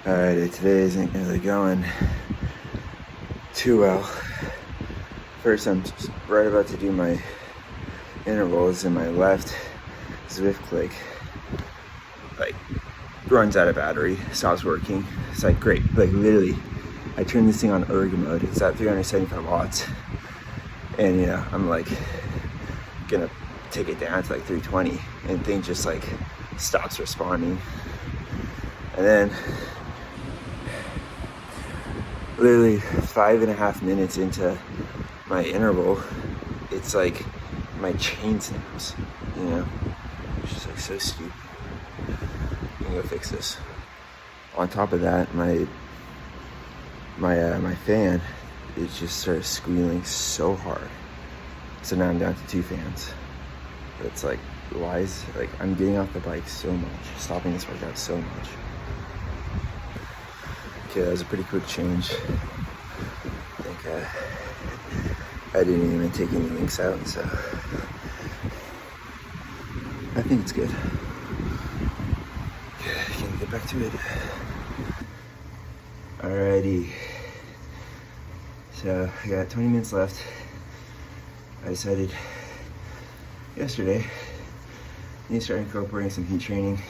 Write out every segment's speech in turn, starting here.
Alright, today isn't really going too well. First, I'm right about to do my intervals, and my left Zwift like runs out of battery, stops working. It's like great, like literally, I turned this thing on erg mode. It's at 375 watts, and I'm like gonna take it down to like 320, and thing just like stops responding, and then literally 5.5 minutes into my interval, it's like my chain snaps, It's just like so stupid. I'm gonna go fix this. On top of that, my fan, it just started squealing so hard. So now I'm down to 2 fans. But it's like, why is, like, I'm getting off the bike so much, stopping this workout so much. Okay, that was a pretty quick change. I think I didn't even take any links out, so I think it's good. Okay, can get back to it. Alrighty. So I got 20 minutes left. I decided yesterday I need to start incorporating some heat training.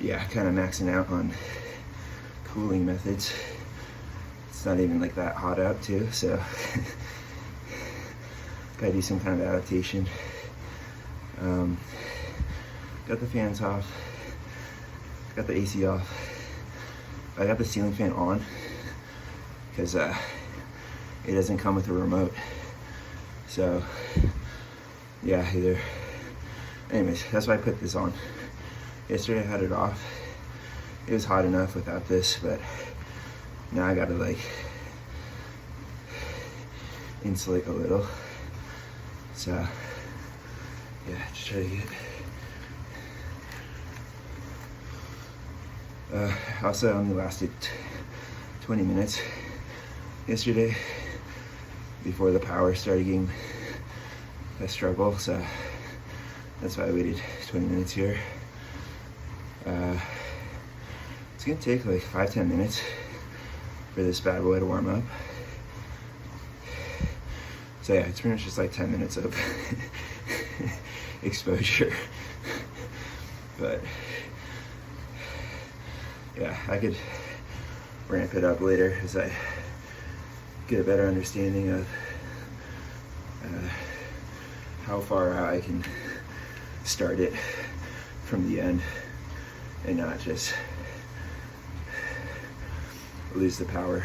Yeah, kind of maxing out on cooling methods. It's not even like that hot out too, so gotta do some kind of adaptation. Got the fans off, got the AC off. I got the ceiling fan on because it doesn't come with a remote. So yeah, anyways, that's why I put this on. Yesterday I had it off. It was hot enough without this, but now I gotta like insulate a little. So yeah, just try to get. Also, I only lasted 20 minutes yesterday before the power started getting a struggle, so that's why I waited 20 minutes here. It's gonna take like 5-10 minutes for this bad boy to warm up. So yeah, it's pretty much just like 10 minutes of exposure. But yeah, I could ramp it up later as I get a better understanding of how far out I can start it from the end and not just lose the power.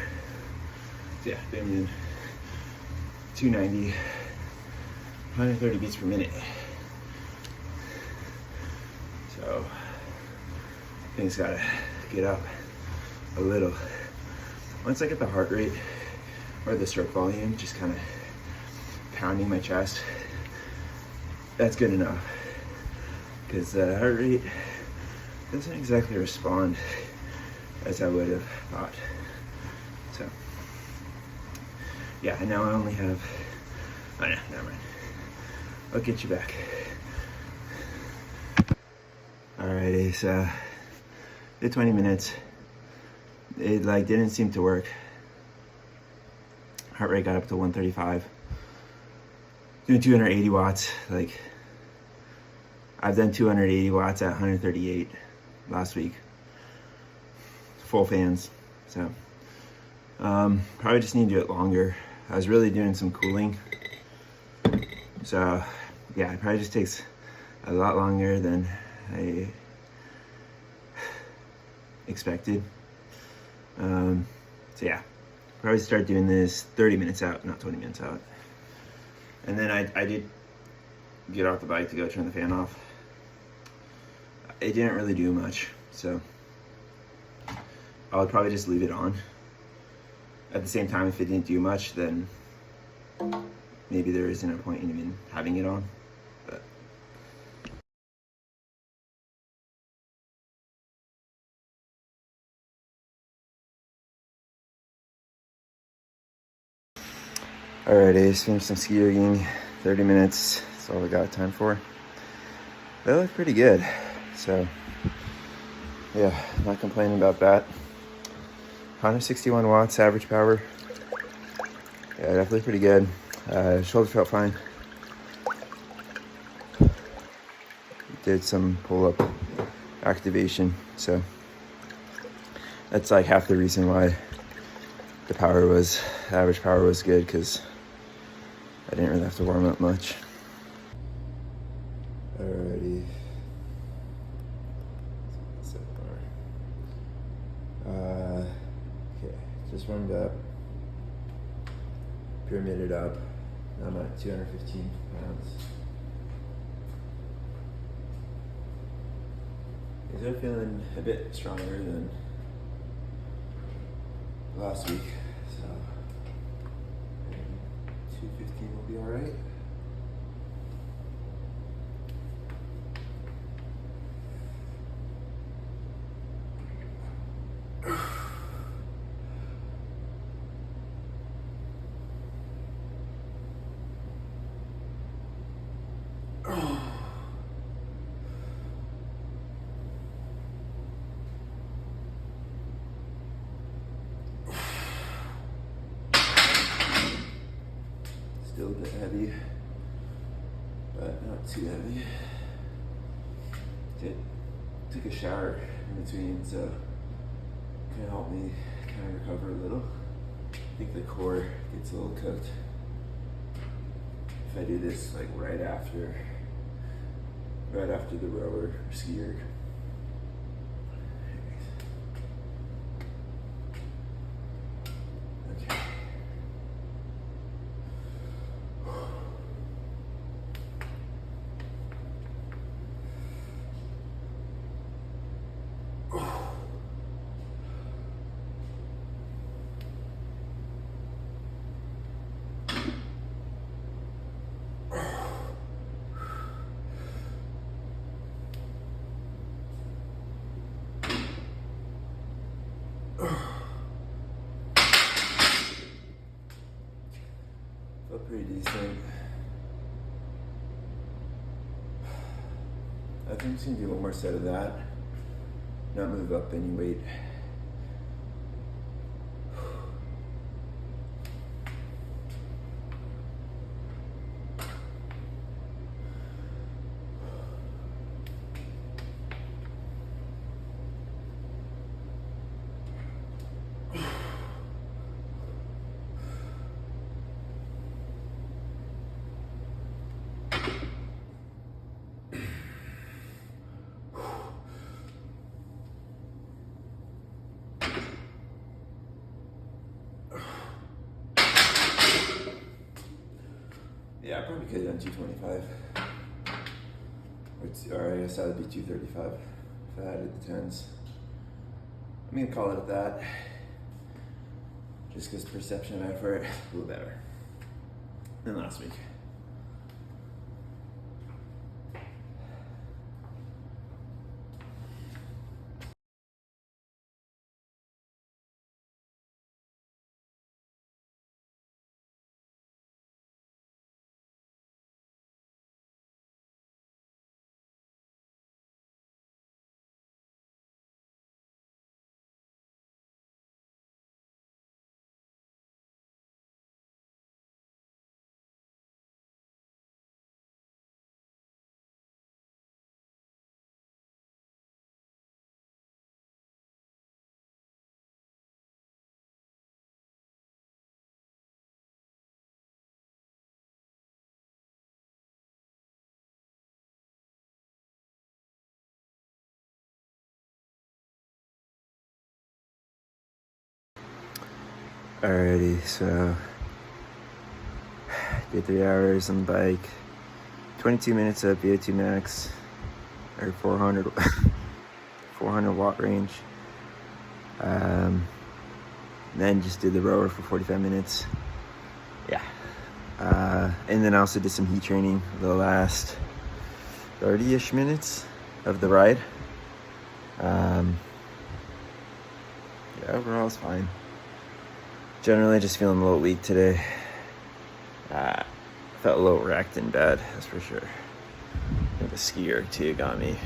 So yeah, I'm in 290, 130 beats per minute. So things gotta get up a little. Once I get the heart rate or the stroke volume just kind of pounding my chest, that's good enough, because the heart rate doesn't exactly respond as I would have thought. So yeah, and now I only have, oh no, never mind. I'll get you back. Alrighty, so did 20 minutes. It like didn't seem to work. Heart rate got up to 135. Doing 280 watts. Like, I've done 280 watts at 138 last week. Full fans. So probably just need to do it longer. I was really doing some cooling. So yeah, it probably just takes a lot longer than I expected. So yeah, probably start doing this 30 minutes out, not 20 minutes out. And then I did get off the bike to go turn the fan off. It didn't really do much, so I would probably just leave it on. At the same time, if it didn't do much, then maybe there isn't a point in even having it on. But alrighty, just finished some ski rigging. 30 minutes, that's all I got time for. They look pretty good, so Yeah, not complaining about that. 161 watts average power. Yeah, definitely pretty good. Shoulder felt fine. Did some pull-up activation, so that's like half the reason why the average power was good, because I didn't really have to warm up much. Alrighty. Okay, just warmed up. Pyramided up. I'm at 215 pounds. These are feeling a bit stronger than last week, so 215 will be alright. Still a bit heavy, but not too heavy. Took a shower in between, so kind of helped me kind of recover a little. I think the core gets a little cooked if I do this like right after the rower or skier. Okay. Felt pretty decent. I think I'm just gonna do one more set of that. Not move up any weight. Yeah, I probably could have done 225. Or I guess that would be 235 if I added the tens. I'm gonna call it at that. Just because perception of effort is a little better than last week. Alrighty, so did 3 hours on the bike, 22 minutes of VO2 max, or 400 watt range. Then just did the rower for 45 minutes. Yeah. And then I also did some heat training the last 30-ish minutes of the ride. Yeah, overall it's fine. Generally just feeling a little weak today. Felt a little wrecked in bed, that's for sure. I think the skier too got me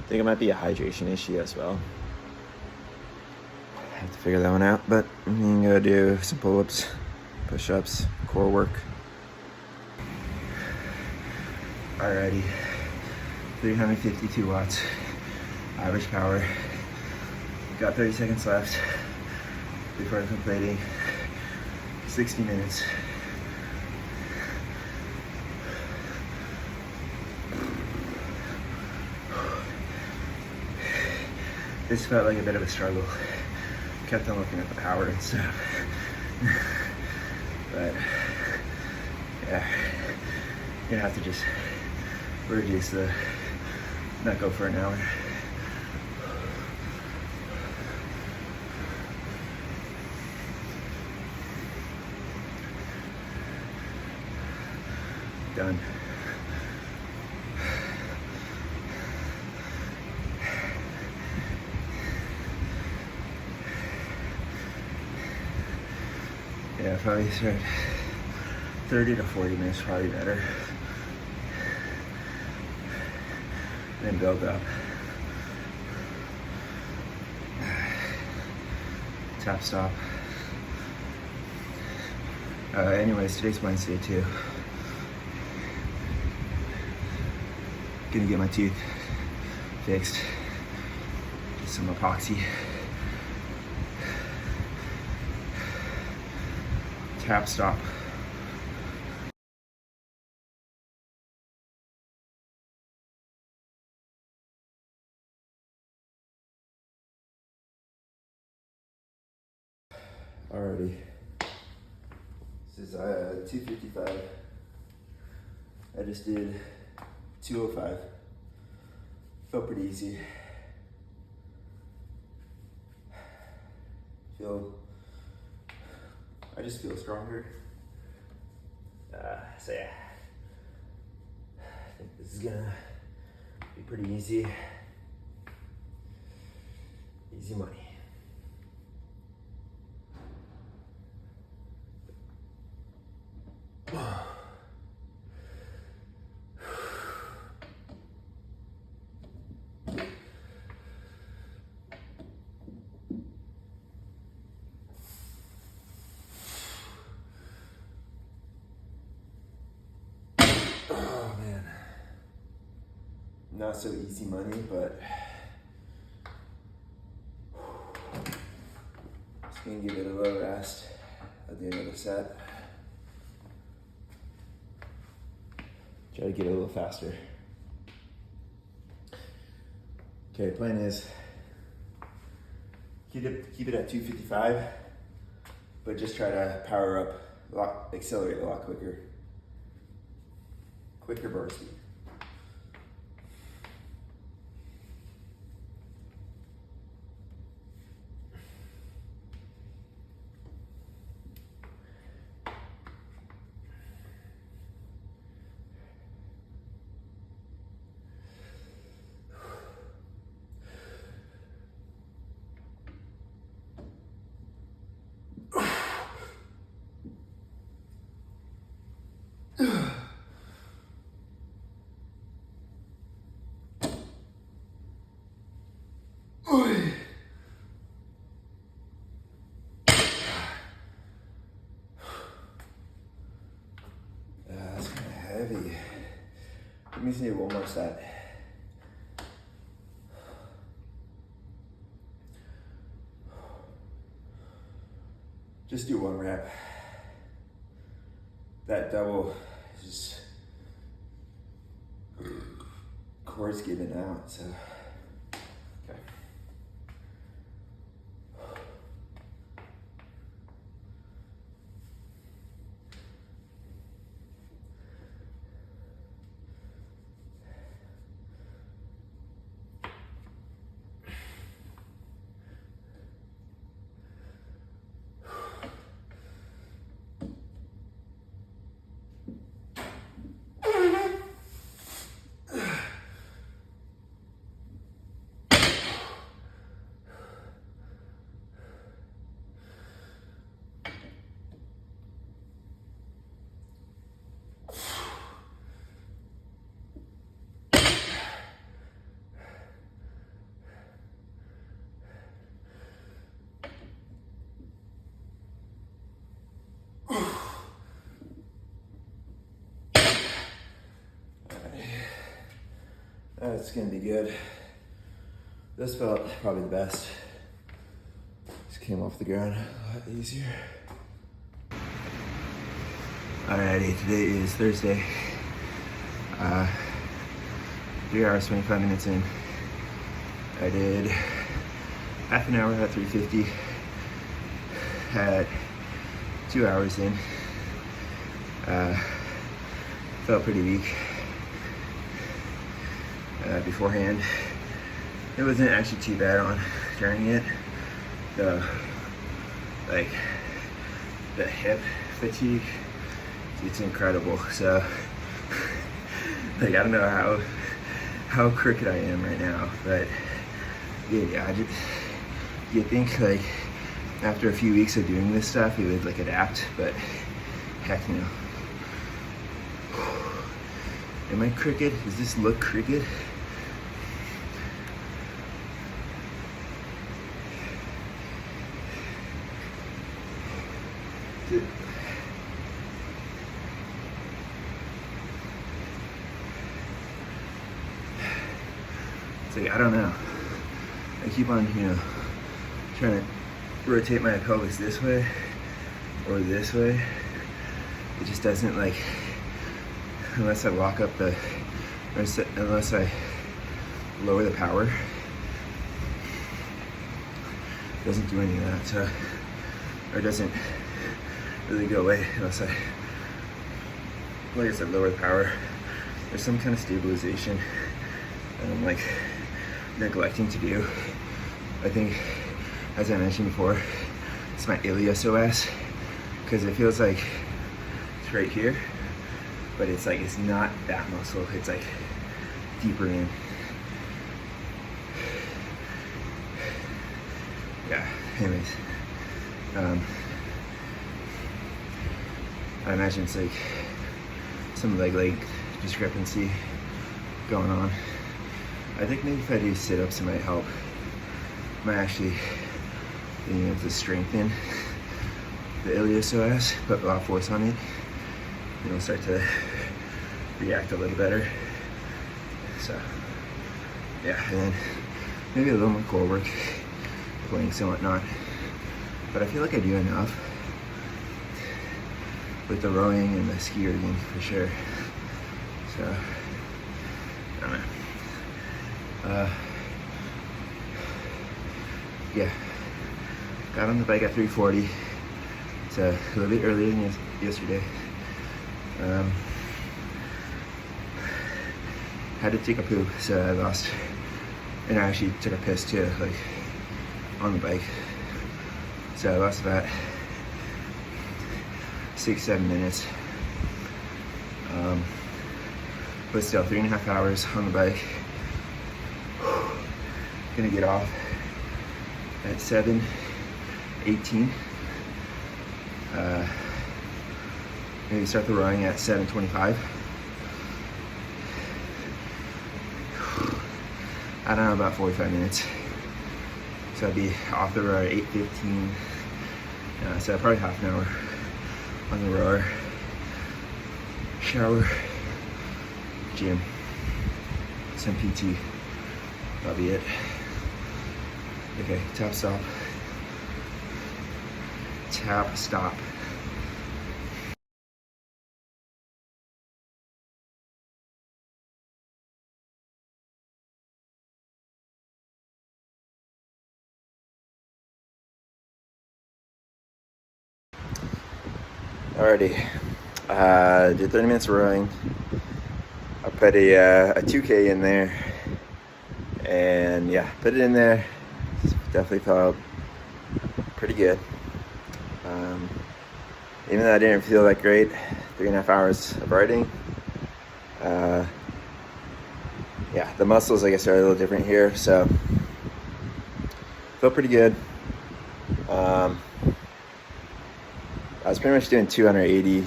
I think it might be a hydration issue as well. I have to figure that one out, but I'm gonna do some pull-ups, push-ups, core work. Alrighty, 352 watts, average power. Got 30 seconds left before completing 60 minutes. This felt like a bit of a struggle. Kept on looking at the power and stuff. But yeah, you have to just reduce not go for an hour. Done. Yeah, probably start 30 to 40 minutes, probably better. Then build up. Tap stop. Anyways, today's Wednesday too. Gonna get my teeth fixed. Get some epoxy. Tap stop. Alrighty. This is 255. I just did 205. Felt pretty easy. I just feel stronger. So yeah, I think this is gonna be pretty easy. Easy money. Not so easy money, but just gonna give it a little rest. I'll do another set. Try to get it a little faster. Okay, plan is keep it at 255, but just try to power up, accelerate a lot quicker. Quicker burst speed. That's kind of heavy. Let me see one more set. Just do one rep. That double is just core's giving out, so. Okay. That's gonna be good. This felt probably the best. Just came off the ground a lot easier. Alrighty, today is Thursday. 3 hours, 25 minutes in. I did half an hour at 350. Had 2 hours in. Felt pretty weak beforehand. It wasn't actually too bad on during it. The hip fatigue, it's incredible. So like, I don't know how crooked I am right now, but yeah, you think like after a few weeks of doing this stuff, you would like adapt, but heck no. Am I crooked? Does this look crooked? It's like, I don't know. I keep on, trying to rotate my pelvis this way or this way. It just doesn't, like, unless I walk up unless I lower the power, it doesn't do any of that. So, or it doesn't really go away unless I, like I said, lower the power. There's some kind of stabilization that I'm like neglecting to do. I think, as I mentioned before, it's my iliopsoas, because it feels like it's right here, but it's like, it's not that muscle, it's like deeper in. Yeah, anyways. I imagine it's like some leg length discrepancy going on. I think maybe if I do sit-ups, it might help. Might actually being able to strengthen the iliopsoas, put a lot of force on it, and it'll start to react a little better. So, yeah, and then maybe a little more core work, planks and whatnot. But I feel like I do enough with the rowing and the ski erging for sure. So, I don't know. Yeah, got on the bike at 3:40. It's a little bit earlier than yesterday. Had to take a poop, so I lost, and I actually took a piss too, like on the bike. So I lost about 6-7 minutes. But still, 3.5 hours on the bike. Gonna get off at 7:18. Maybe start the rowing at 7:25. I don't know, about 45 minutes. So I'll be off the rower at 8:15. So probably half an hour on the rower. Shower, gym, some PT. That'll be it. Okay, tap stop. Tap stop. Alrighty, did 30 minutes of rowing. I put a 2K in there, and yeah, put it in there. Definitely felt pretty good. Even though I didn't feel that great, 3.5 hours of riding. Yeah, the muscles, I guess, are a little different here, so felt pretty good. I was pretty much doing 280,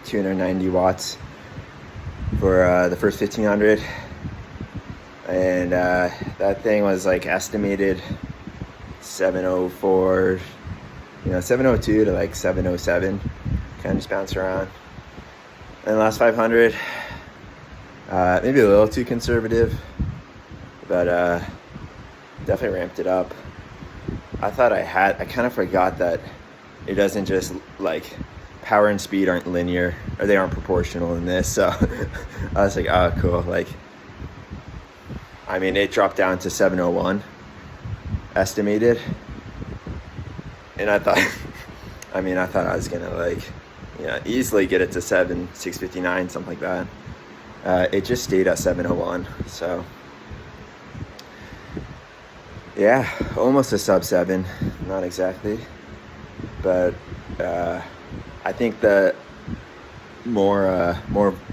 290 watts for the first 1500, and that thing was like estimated 704, 702 to like 707, kind of just bounce around. And the last 500, Maybe a little too conservative, but definitely ramped it up. I kind of forgot that it doesn't just like power and speed aren't linear, or they aren't proportional in this. So I was like, oh, cool. Like, I mean, it dropped down to 701 estimated. And I thought, I was gonna like, easily get it to 659, something like that. It just stayed at 701. So yeah, almost a sub 7, not exactly, but I think the more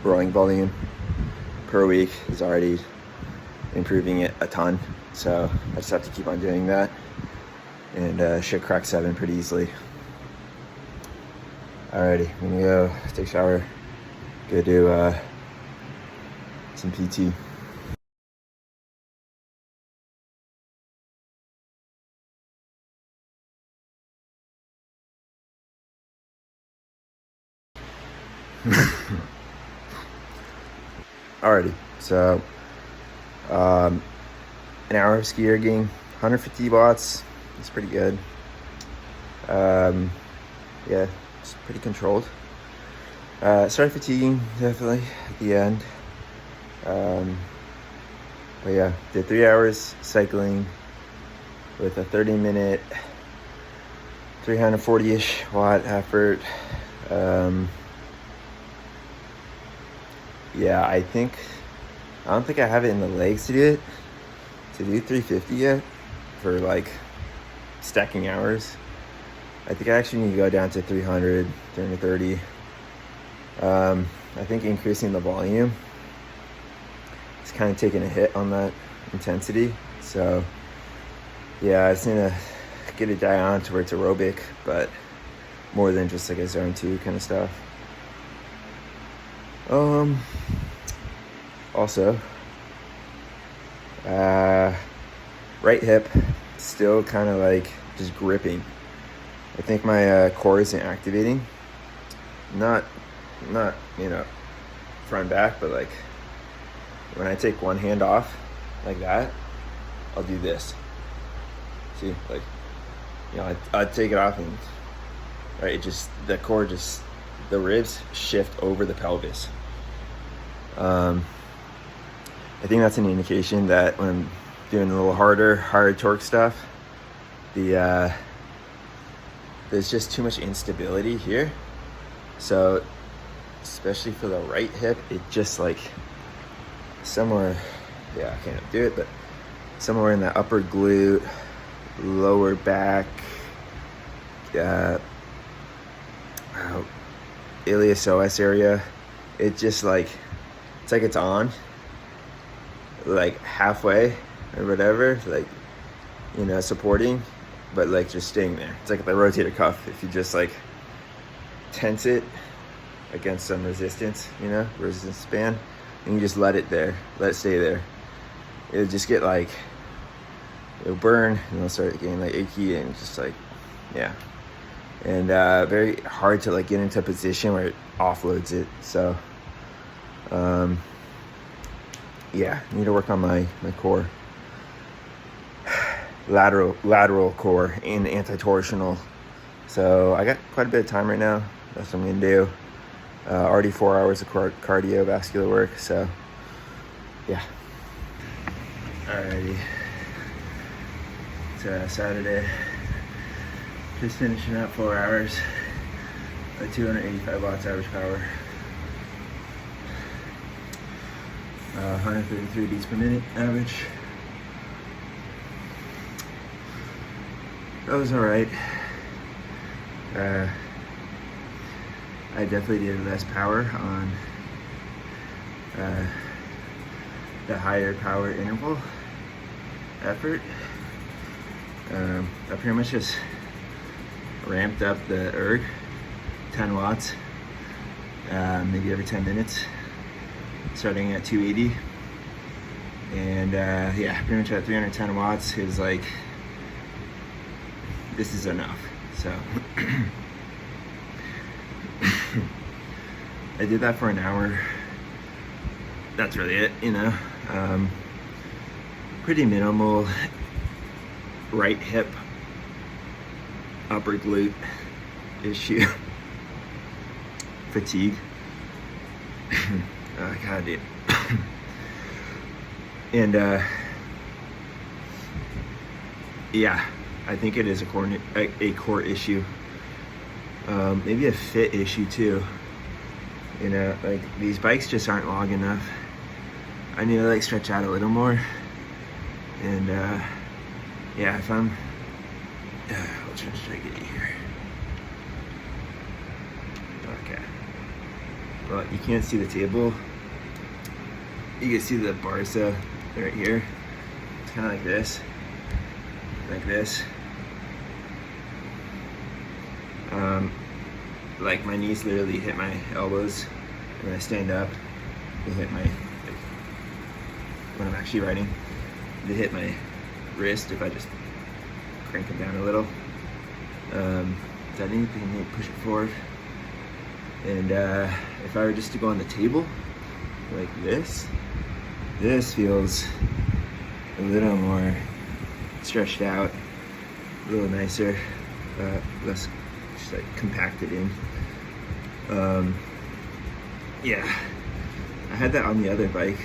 rowing volume per week is already improving it a ton. So I just have to keep on doing that, and should crack 7 pretty easily. Alrighty, I'm gonna go take a shower, go do some PT. Alrighty, so an hour of ski erging, 150 watts. It's pretty good. Yeah, it's pretty controlled. Started fatiguing definitely at the end. But yeah, did 3 hours cycling with a 30-minute, 340-ish watt effort. Yeah, I don't think I have it in the legs to do 350 yet for like stacking hours. I think I actually need to go down to 300, 330. I think increasing the volume is kind of taking a hit on that intensity. So yeah, I just need to get it down to where it's aerobic, but more than just like a zone 2 kind of stuff. Also, right hip still kind of like just gripping. I think my core isn't activating. Not front and back, but like when I take one hand off like that, I'll do this. See, like, I'd take it off and right, the core the ribs shift over the pelvis. I think that's an indication that when I'm doing a little higher torque stuff, there's just too much instability here. So especially for the right hip, it just like somewhere, I can't do it, but somewhere in the upper glute, lower back, iliopsoas area, it just like, it's like it's on like halfway or whatever, like, supporting, but like just staying there. It's like the rotator cuff. If you just like tense it against some resistance band, and you just let it stay there, it'll just get like, it'll burn and it'll start getting like achy and just like, and very hard to like get into a position where it offloads it. So I need to work on my core, lateral core and anti-torsional. So I got quite a bit of time right now. That's what I'm gonna do. Already 4 hours of cardiovascular work. So yeah. Alrighty. It's Saturday. Just finishing up 4 hours at 285 watts average power. 133 beats per minute average. That was alright. I definitely did less power on the higher power interval effort. I pretty much just ramped up the erg 10 watts, maybe every 10 minutes, starting at 280. And pretty much at 310 watts is like, this is enough. So I did that for an hour. that's really it, you know. Pretty minimal right hip, upper glute issue. Fatigue. Oh god, dude. And yeah, I think it is a core issue. Maybe a fit issue too. You know, like these bikes just aren't long enough. I need to like stretch out a little more. And yeah, if I'm, I'll try to get it here. Okay. Well, you can't see the table. You can see the Barca right here. It's kind of like this. Like this. Like my knees literally hit my elbows when I stand up. They hit my, like, when I'm actually riding, they hit my wrist if I just crank them down a little. Is that anything? Maybe push it forward. And if I were just to go on the table like this feels a little more stretched out, a little nicer, less just like compacted in. Yeah, I had that on the other bike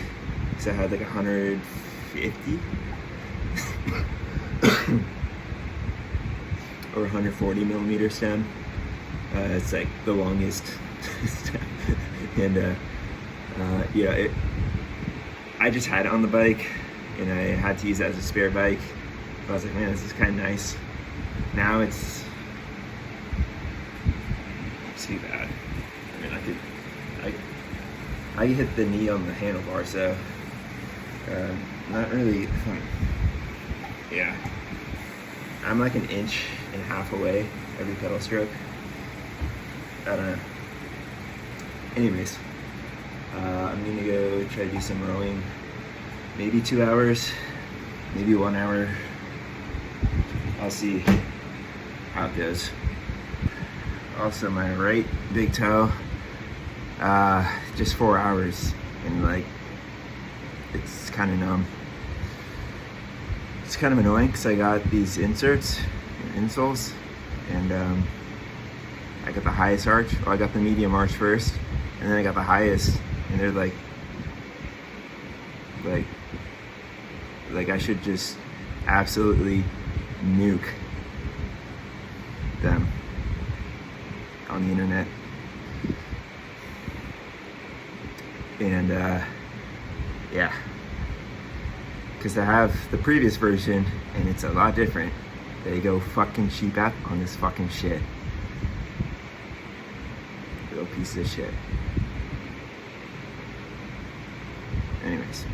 because I had like 150 or 140 millimeter stem. It's like the longest stem. And yeah, I just had it on the bike and I had to use it as a spare bike. I was like, man, this is kind of nice. Now it's too bad. I mean, I hit the knee on the handlebar, so not really fun. Yeah, I'm like 1.5 inches away every pedal stroke. I don't know. Anyways, I'm gonna go try to do some rowing. Maybe 2 hours, maybe 1 hour. I'll see how it goes. Also, my right big toe, just 4 hours, and like, it's kind of numb. It's kind of annoying because I got these inserts, insoles, and I got the highest arch. Well, I got the medium arch first, and then I got the highest, and they're like I should just absolutely nuke them on the internet. And yeah, because I have the previous version and it's a lot different. They go fucking cheap out on this fucking shit. Little piece of shit. Anyways.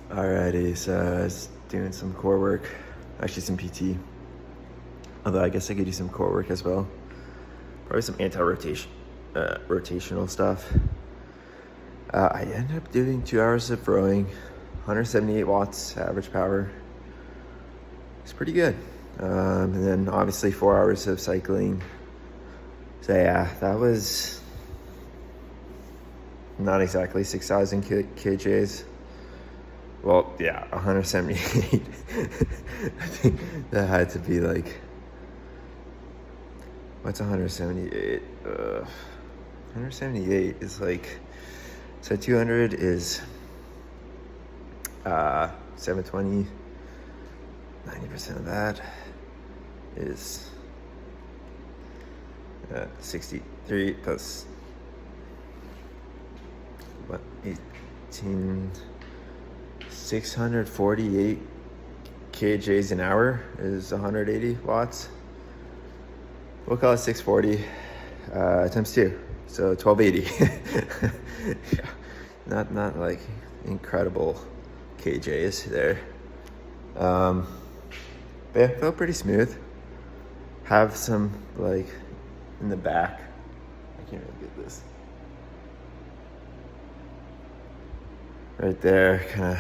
Alrighty, so I was doing some core work, actually some PT. Although I guess I could do some core work as well. Probably some anti-rotation, rotational stuff. I ended up doing 2 hours of rowing, 178 watts average power. It's pretty good. And then obviously 4 hours of cycling. So yeah, that was not exactly 6,000 kJs. Well, yeah, 178. I think that had to be like, what's 178? 178 is like, so 200 is 720. 90% of that is 63 plus what, 18, 648 kJs an hour is 180 watts. We'll call it 640 times 2, so 1280. Yeah, not like incredible kJs there. But yeah, felt pretty smooth. Have some like in the back. I can't really get this. Right there, kind of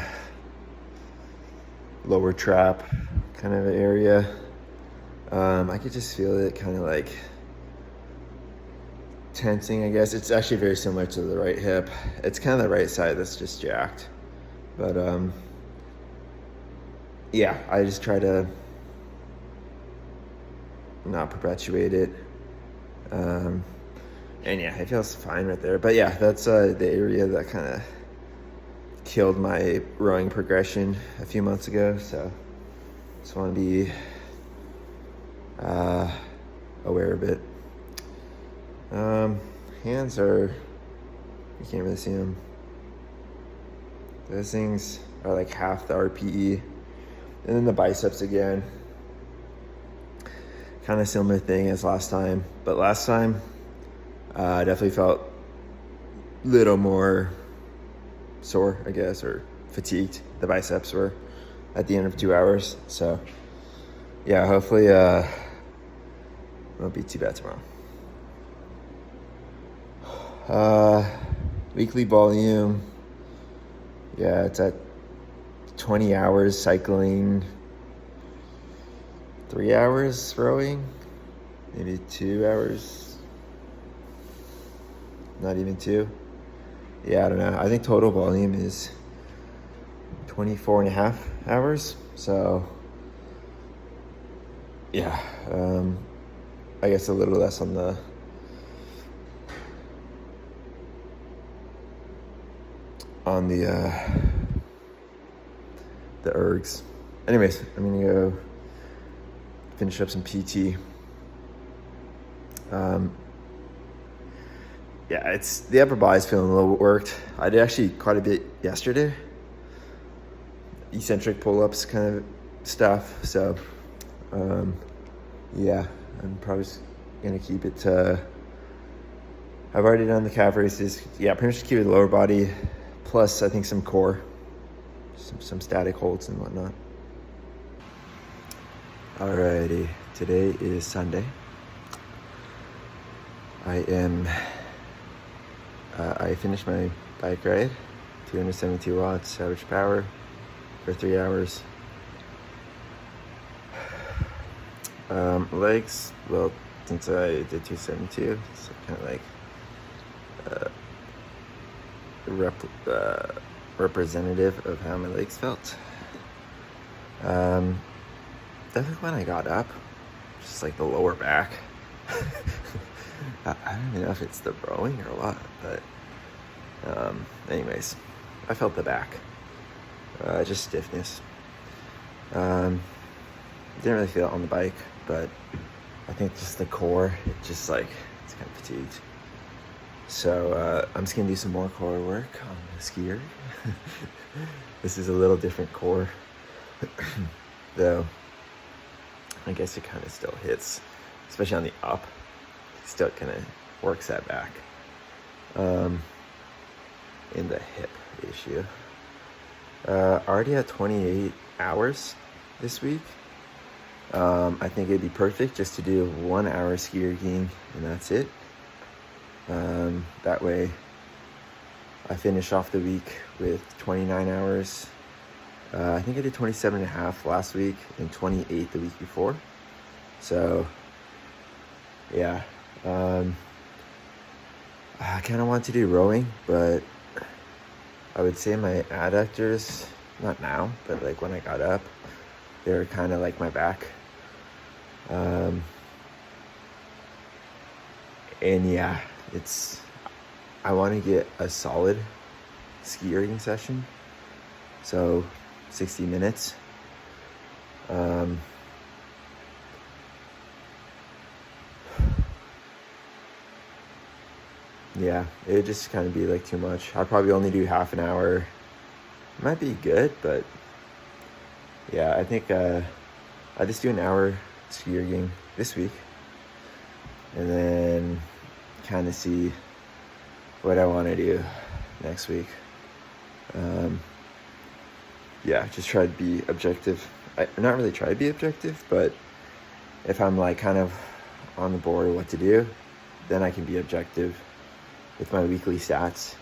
lower trap kind of area. I could just feel it kind of like tensing, I guess. It's actually very similar to the right hip. It's kind of the right side that's just jacked. But yeah, I just try to not perpetuate it. And yeah, it feels fine right there. But yeah, that's the area that kind of killed my rowing progression a few months ago. So just want to be aware of it. Hands are, you can't really see them. Those things are like half the RPE. And then the biceps again, kind of similar thing as last time. But last time, I definitely felt a little more sore, I guess, or fatigued. The biceps were at the end of 2 hours. So yeah, hopefully it won't be too bad tomorrow. Weekly volume, yeah, it's at 20 hours cycling, 3 hours rowing, maybe 2 hours, not even 2. Yeah, I don't know. I think total volume is 24 and a half hours. So yeah, I guess a little less on the ergs. Anyways, I'm gonna go finish up some PT. Yeah, it's the upper body's feeling a little worked. I did actually quite a bit yesterday. Eccentric pull-ups kind of stuff. So yeah, I'm probably just gonna keep it I've already done the calf raises. Yeah, pretty much just keep it lower body, plus I think some core, some static holds and whatnot. Alrighty, today is Sunday. I finished my bike ride, 272 watts average power for 3 hours. Legs, well, since I did 272, it's kind of like representative of how my legs felt. Definitely when I got up, just like the lower back. I don't even know if it's the rowing or what, but anyways, I felt the back, just stiffness. Didn't really feel it on the bike, but I think just the core, it just like, it's kind of fatigued. So I'm just gonna do some more core work on the skier. This is a little different core, though I guess it kind of still hits, especially on the up. It still kind of works that back. In the hip issue. Already at 28 hours this week. I think it'd be perfect just to do 1 hour ski erging and that's it. That way I finish off the week with 29 hours. I think I did 27 and a half last week and 28 the week before. So yeah, I kind of want to do rowing, but I would say my adductors, not now, but like when I got up, they're kind of like my back. And yeah, I want to get a solid ski erging session. So 60 minutes. Yeah, it'd just kind of be like too much. I'd probably only do half an hour. It might be good, but yeah, I think I just do an hour ski erging this week, and then kind of see what I want to do next week. Yeah, just try to be objective. Not really try to be objective, but if I'm like kind of on the board of what to do, then I can be objective with my weekly stats.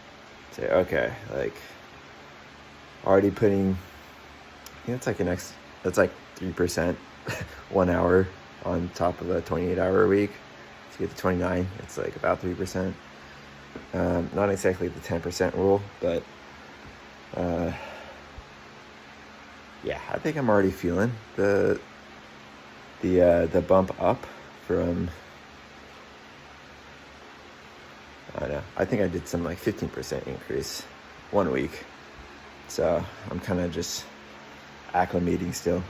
Say, okay, like already putting think that's like 3%, 1 hour on top of a 28-hour week. To get to 29, it's like about 3%. Not exactly the 10% rule, but yeah, I think I'm already feeling the bump up from, I don't know, I think I did some like 15% increase 1 week. So I'm kind of just acclimating still.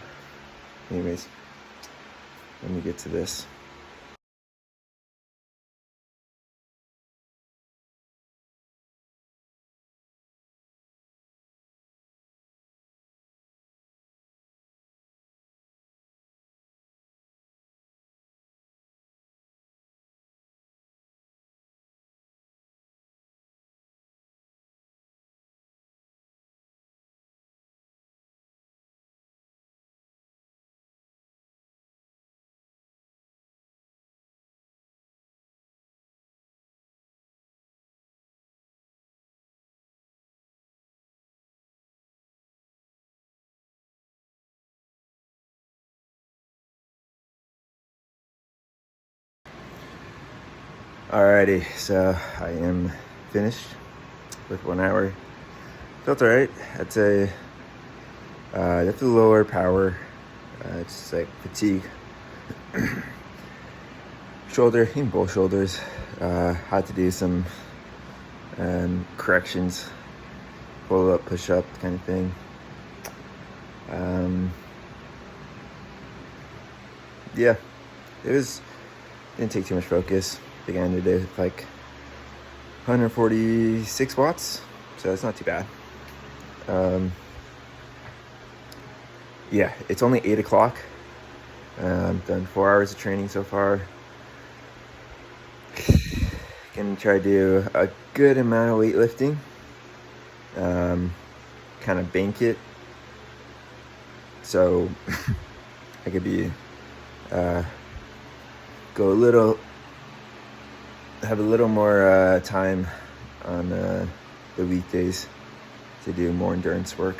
Anyways, let me get to this. Alrighty, so I am finished with 1 hour. Felt alright. I'd say definitely lower power. It's like fatigue. Shoulder, in both shoulders. Had to do some corrections, pull up, push up kind of thing. Yeah, didn't take too much focus. I think I ended it with like 146 watts, so it's not too bad. Yeah, it's only 8 o'clock. I've done 4 hours of training so far. Gonna try to do a good amount of weightlifting. Kind of bank it, so I could be have a little more time on the weekdays to do more endurance work.